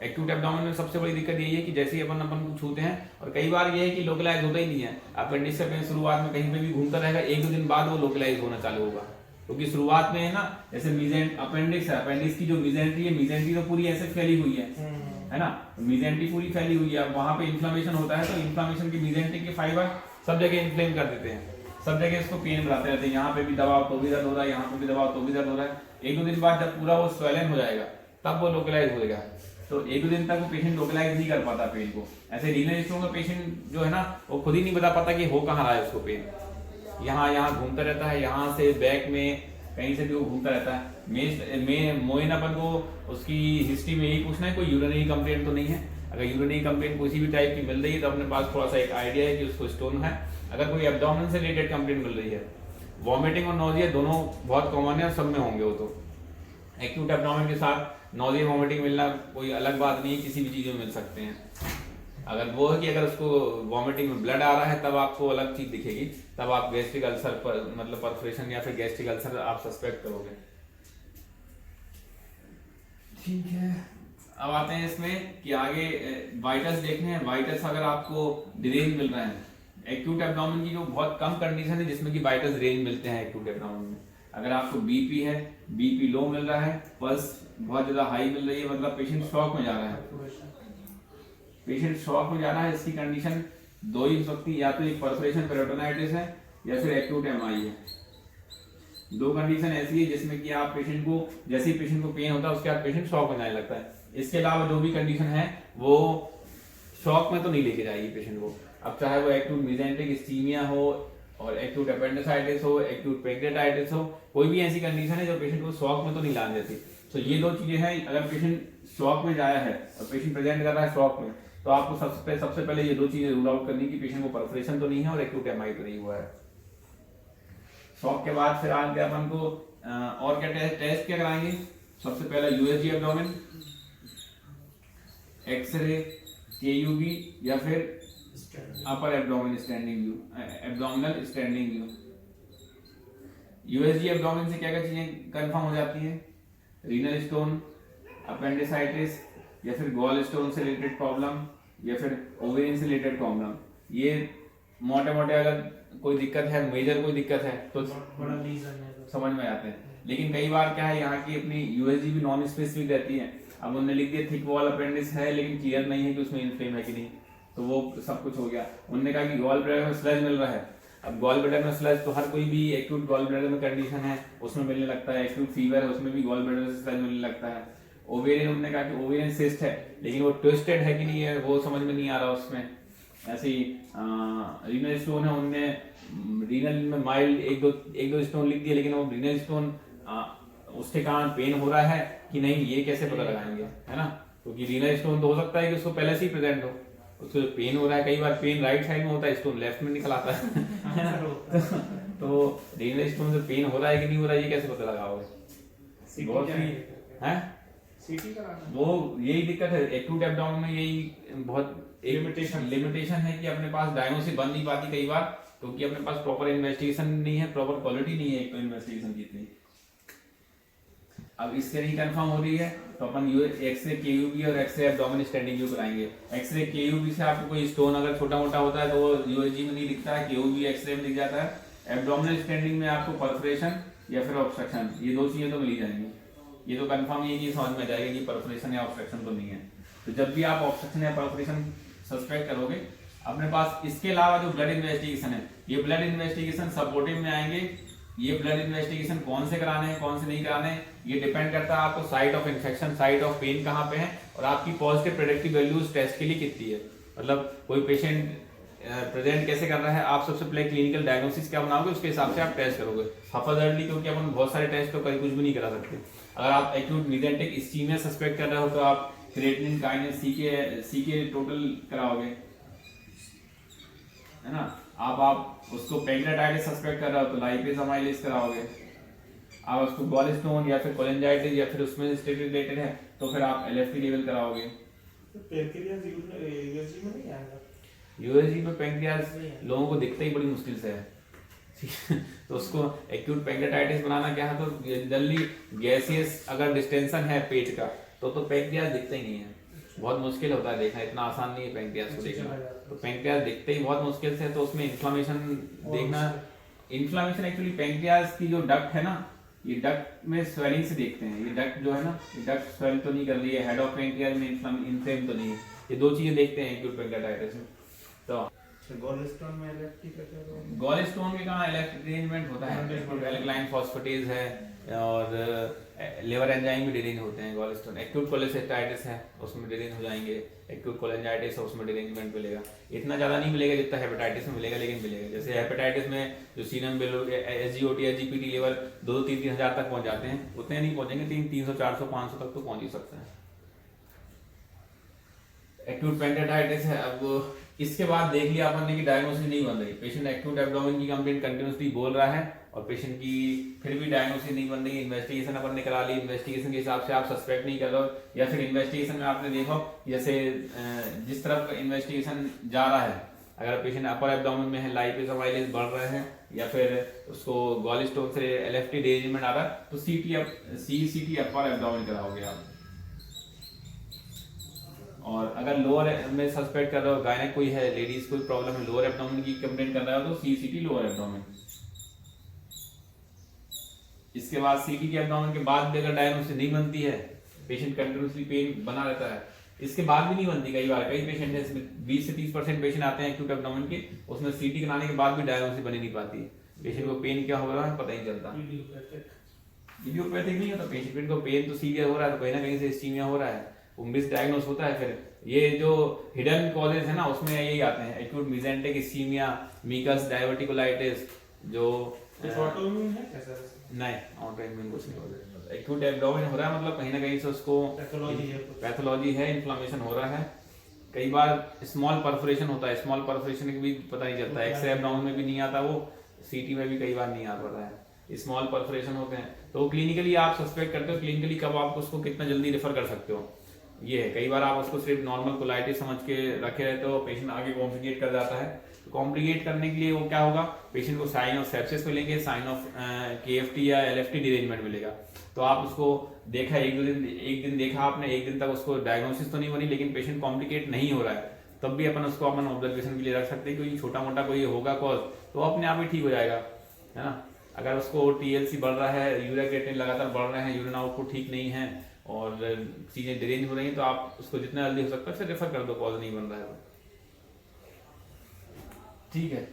एक्यूट एब्डोमेन में सबसे बड़ी दिक्कत यही है कि जैसे ही अपन को छूते हैं, और कई बार ये है कि लोकलाइज होता ही नहीं है, अपेंडिक्स का पेन शुरुआत में कहीं पे भी घूमता रहेगा, 1-2 दिन बाद वो लोकलाइज होना चालू होगा, क्योंकि शुरुआत में है ना, जैसे मीजेंट अपेंडिक्स है, अपेंडिक्स की जो मीजेंट्री है, मीजेंट्री तो पूरी ऐसे फैली हुई है ना, मीजेंट्री पूरी फैली हुई है, वहां पे इन्फ्लेमेशन होता है, तो इन्फ्लेमेशन की मीजेंट्री के फाइबर सब जगह इन्फ्लेम कर देते हैं, सब जगह इसको पेन बनाते रहते हैं, यहाँ पे भी दबाव तो भी दर्द हो रहा है, यहाँ पे भी दबाव तो भी दर्द हो रहा है। 1-2 दिन बाद जब पूरा वो स्वेलन हो जाएगा तब वो लोकलाइज होगा, तो 1-2 दिन तक वो पेशेंट लोकलाइज नहीं कर पाता पेन को। ऐसे रीनल स्टोन का पेशेंट जो है ना, वो खुद ही नहीं बता पाता कि हो कहाँ रहा है उसको पेन, यहाँ घूमता रहता है, यहाँ से बैक में कहीं से भी वो घूमता रहता है। मोइन अपन को उसकी हिस्ट्री में यही पूछना है, कोई यूरिनरी कंप्लेंट तो नहीं है। अगर यूरिनरी कंप्लेंट किसी भी टाइप की मिल रही है तो अपने पास थोड़ा सा एक आइडिया है कि उसको स्टोन है। अगर कोई एब्डोमेन से रिलेटेड कंप्लेंट मिल रही है, वॉमिटिंग और नोजिया दोनों बहुत कॉमन है और सब में होंगे वो, तो एक्यूट एब्डोमेन के साथ नोजिया वॉमिटिंग मिलना कोई अलग बात नहीं है, किसी भी चीज में मिल सकते हैं। अगर वो है कि अगर उसको वॉमिटिंग में ब्लड आ रहा है तब आपको अलग चीज दिखेगी, तब आप गैस्ट्रिक अल्सर पर मतलब परफोरेशन या फिर गैस्ट्रिक अल्सर आप सस्पेक्ट करोगे। ठीक है, अब आते हैं इसमें कि आगे वाइटस देखने हैं। वाइटस अगर आपको डिरेंज मिल रहा है, एक्यूट एब्डोमेन की जो बहुत कम कंडीशन है जिसमें कि वाइटल्स रेंज मिलते हैं एक्यूट एब्डोमेन में। अगर आपको बीपी है, बीपी लो मिल रहा है, पल्स बहुत ज्यादा हाई मिल रही है, मतलब पेशेंट शॉक में जा रहा है, पेशेंट शॉक में जा रहा है, इसकी कंडीशन दो ही हो सकती है, या तो एक परफोरेशन पेरिटोनाइटिस है या फिर एक्यूट एमआई है। दो कंडीशन ऐसी है जिसमें कि आप पेशेंट को, जैसे ही पेशेंट को पेन होता है उसके बाद पेशेंट शॉक में जाने लगता है। इसके अलावा जो भी कंडीशन है वो शॉक में तो नहीं लेके जाएगी पेशेंट को। अब चाहे वो एक्यूट मीजेंटिक इस्कीमिया हो और एक्यूट अपेंडिसाइटिस हो, एक्यूट पैंक्रियाटाइटिस हो, कोई भी ऐसी कंडीशन है जो पेशेंट को शॉक में तो नहीं लाने देती। तो ये दो चीजें हैं, अगर पेशेंट शॉक में जाया है और पेशेंट प्रेजेंट कर रहा है शॉक में, तो आपको सबसे पहले ये दो चीजें रूल आउट करनी कि पेशेंट को परफोरेशन तो नहीं है और एक्यूट एमआई तो नहीं हुआ है। शॉक के बाद फिर आगे अपन को और क्या टेस्ट क्या कराएंगे। सबसे पहला यूएसजी एब्डोमेन, एक्सरे, केयूबी या फिर upper abdomen standing view, abdominal standing view. USG abdomen से क्या क्या चीजें कंफर्म हो जाती है, रीनल स्टोन, अपेंडिसाइटिस या फिर गॉल स्टोन से रिलेटेड प्रॉब्लम या फिर ओवेरियन से रिलेटेड प्रॉब्लम। ये मोटे मोटे अगर कोई दिक्कत है, मेजर कोई दिक्कत है तो बड़ा रीजन है समझ में आते हैं। लेकिन कई बार क्या है, यहाँ की अपनी यूएसजी भी नॉन स्पेसिफिक रहती है। अब उन्होंने लिख दिया थिक वॉल अपेंडिस है लेकिन क्लियर नहीं है कि उसमें इन्फ्लेम है कि नहीं, तो वो सब कुछ हो गया। उन्होंने कहा कि गॉल ब्लैडर में स्लज मिल रहा है। अब गॉल ब्लैडर में स्लज तो हर कोई भी एक्यूट गॉल ब्लैडर में कंडीशन है उसमें मिलने लगता है, एक्यूट फीवर है उसमें भी गॉल ब्लैडर से स्लज मिलने लगता है। ओवेरियन, उन्होंने कहा कि ओवेरियन सिस्ट है लेकिन वो ट्विस्टेड है कि नहीं है वो समझ में नहीं आ रहा उसमें। ऐसे ही रीनल स्टोन है, उनने रीनल में माइल्ड एक दो स्टोन लिख दिए लेकिन वो रीनल स्टोन उसके कारण पेन हो रहा है कि नहीं ये कैसे पता लगाएंगे, है ना। क्योंकि रीनल स्टोन तो हो सकता है कि उसको पहले से ही प्रेजेंट हो, उसको पेन हो रहा है, कई बार पेन राइट साइड में होता है, स्टोन लेफ्ट में निकल आता है तो रीनल स्टोन से पेन हो रहा है कि नहीं हो रहा है ये कैसे पता लगाओगे। बहुत सी है सीटी कराना, वो यही दिक्कत है एक्यूट एब्डोमेन में, यही बहुत लिमिटेशन है कि अपने पास डायग्नोसिस बन नहीं पाती कई बार, क्योंकि अपने पास प्रॉपर इन्वेस्टिगेशन नहीं है, प्रॉपर क्वालिटी नहीं है एक तो इन्वेस्टिगेशन की इतनी। अब इससे नहीं कंफर्म हो रही है तो अपन एक्सरे केयूबी और एक्सरे एब्डोमेन स्टैंडिंग व्यू कराएंगे। एक्सरे केयूबी से आपको कोई स्टोन अगर छोटा मोटा होता है तो वो यूएसजी में नहीं दिखता है, केयूबी एक्सरे में दिख जाता है। एब्डोमिनल स्टैंडिंग में आपको परफोरेशन या फिर ऑब्स्ट्रक्शन, ये दो चीजें तो मिल जाएंगी। ये तो कंफर्म है कि समझ में जाएगा कि परफोरेशन या ऑब्स्ट्रक्शन तो नहीं है। तो जब भी आप ऑब्स्ट्रक्शन या परफोरेशन सस्पेक्ट करोगे अपने पास, इसके अलावा जो ब्लड इन्वेस्टिगेशन है, ये ब्लड इन्वेस्टिगेशन सपोर्टिव में आएंगे। ये ब्लड इन्वेस्टिगेशन कौन से कराने हैं कौन से नहीं कराने हैं ये डिपेंड करता है आपको site of infection, site of pain कहाँ पे है और आपकी पॉजिटिव प्रेडिक्टिव वैल्यूज टेस्ट के लिए कितनी है। मतलब कोई पेशेंट प्रेजेंट कैसे कर रहा है, आप सबसे पहले क्लिनिकल डायग्नोसिस क्या बनाओगे उसके हिसाब से आप टेस्ट करोगे हाफाजर्डली, क्योंकि अपन बहुत सारे टेस्ट तो कहीं कुछ भी नहीं करा सकते। अगर आप एक्यूट मीजेंटिक इस्कीमिया सस्पेक्ट कर रहे हो तो आप क्रिएटिनिन काइनेस सी के टोटल कराओगे, है ना। आप उसको पैंक्रियाटाइटिस सस्पेक्ट कर रहे हो तो लाइपेज अमाइलेज कराओगे। आप उसको गॉल स्टोन या फिर कोलेंजाइटिस या फिर उसमें स्टेट रिलेटेड है तो फिर आप एलएफटी लेवल कराओगे। पैंक्रियास यूएसजी में नहीं आएगा, यूएसजी में पैंक्रियास लोगों को दिखता ही बड़ी मुश्किल से है तो उसको एक्यूट पैंक्रियाटाइटिस बनाना क्या है, तो जनरली गैसियस अगर डिस्टेंशन है पेट का तो पैंक्रियास दिखता ही नहीं है, बहुत मुश्किल होता है देखना, इतना आसान नहीं है पैंक्रियास को देखना। तो पैंक्रियास दिखते ही बहुत मुश्किल से, तो उसमें इन्फ्लामेशन देखना, इन्फ्लामेशन एक्चुअली पैंक्रियास की जो डक्ट है ना, ये डक्ट में स्वेलिंग से देखते हैं। ये डक्ट जो है ना, ये डक्ट स्वेल तो नहीं कर रही है, हेड ऑफ पैंक्रियास में इन्फ्लेम तो नहीं है, ये दो चीजें देखते हैं एक्यूट पैंक्रियाटाइटिस में। तो गॉल स्टोन में एलएफटी का क्या रोल है? गॉल स्टोन के कहाँ इलेक्ट्रिक अरेंजमेंट होता है, एल्कलाइन फॉस्फेटेज है और लिवर एंजाइम भी डिरेंज होते हैं। गॉल स्टोन एक्यूट कोलेसिस्टाइटिस है उसमें डिरेंज हो जाएंगे, एक्यूट कोलेंजाइटिस है उसमें डिरेंजमेंट मिलेगा, इतना ज्यादा नहीं मिलेगा जितना हेपेटाइटिस में मिलेगा, लेकिन मिलेगा। जैसे हेपेटाइटिस में जो सीरम एसजीओटी एसजीपीटी लेवल 2-3 हजार तक पहुंच जाते हैं, उतने नहीं पहुंचेंगे, 300 400 500 तक तो पहुंच ही सकते हैं। एक्यूट पैंक्रियाटाइटिस है। अब इसके बाद देख लिया अपन ने कि डायग्नोसिस नहीं बन रही, पेशेंट एक्यूट एब्डोमेन की कंप्लेंट कंटिन्यूसली बोल रहा है और पेशेंट की फिर भी डायग्नोसिस नहीं बन रही, इन्वेस्टिगेशन अपन ने करा ली, इन्वेस्टिगेशन के हिसाब से आप सस्पेक्ट नहीं कर रहे हो, या फिर इन्वेस्टिगेशन में आपने देखो जैसे जिस तरफ इन्वेस्टिगेशन जा रहा है, अगर पेशेंट अपर एब्डोमेन में है लाइपेज अमाइलेज बढ़ रहे हैं या फिर उसको गॉल स्टोन से एलएफटी डिरेंजमेंट आ रहा है तो सीटी अपर एब्डोमेन कराओगे आप। और अगर लोअर में सस्पेक्ट कर रहे हो, गायनेक कोई है, लेडीज कोई प्रॉब्लम है, लोअर एब्डोमेन की कंप्लेंट कर रहा हो तो सीसीटी लोअर एब्डोमेन। इसके बाद सीटी के एब्डोमेन के बाद भी अगर डायग्नोसिस नहीं बनती है, पेशेंट कंटिन्यूसली पेन बना रहता है, इसके बाद भी नहीं बनती, कई बार कई पेशेंट है, इसमें 20 से 30% पेशेंट आते हैं एक्यूट एब्डोमेन के, उसमें सीटी कराने के बाद भी डायग्नोसिस बनी नहीं पाती है, पेशेंट को पेन क्या हो रहा है पता ही नहीं चलता। इडियोपैथिक नहीं होता, पेशेंट को पेन तो सीवियर हो रहा है तो कहीं ना कहीं से इस्कीमिया हो रहा है, वो मिस डायग्नोस होता है। फिर ये जो हिडन कॉजेज है ना उसमें यही आते हैं, एक्यूट मिजेंटिक इस्कीमिया, मिकस डायवर्टिकुलाइटिस, जो ऑटोइम्यून है कैसा? नहीं ऑटोइम्यून कुछ नहीं होता, एक्यूट एब्डोमेन हो रहा है मतलब कहीं ना कहीं से उसको पैथोलॉजी है, इन्फ्लेमेशन हो रहा है। कई बार स्मॉल परफोरेशन होता है, स्मॉल परफोरेशन भी पता नहीं चलता, एक्सरे एब्डोमेन में भी नहीं आता वो, सीटी में भी कई बार नहीं आ पाता है, स्मॉल परफोरेशन होते हैं। तो क्लिनिकली आप सस्पेक्ट करते हो, क्लिनिकली कब आप उसको कितना जल्दी रेफर कर सकते हो ये है। कई बार आप उसको सिर्फ नॉर्मल कोलाइटिस समझ के रखे रहते हो, पेशेंट आगे कॉम्प्लिकेट कर जाता है। तो कॉम्प्लिकेट करने के लिए वो क्या होगा, पेशेंट को साइन ऑफ सेप्सिस मिलेंगे, साइन ऑफ केएफटी या एलएफटी डिरेंजमेंट मिलेगा। तो आप उसको देखा एक दिन देखा आपने, एक दिन तक उसको डायग्नोसिस तो नहीं बनी लेकिन पेशेंट कॉम्प्लिकेट नहीं हो रहा है, तब भी अपन उसको अपन ऑब्जर्वेशन के लिए रख सकते हैं, क्योंकि छोटा मोटा कोई होगा कॉज तो अपने आप ही ठीक हो जाएगा, है ना। अगर उसको टीएलसी बढ़ रहा है, यूरिया क्रिएटिनिन लगातार बढ़ रहे हैं, यूरिन आउटपुट ठीक नहीं है और चीजें डिरेंज हो रही हैं, तो आप उसको जितना जल्दी हो सकता है फिर रेफर कर दो, कॉज नहीं बन रहा है तो। ठीक है।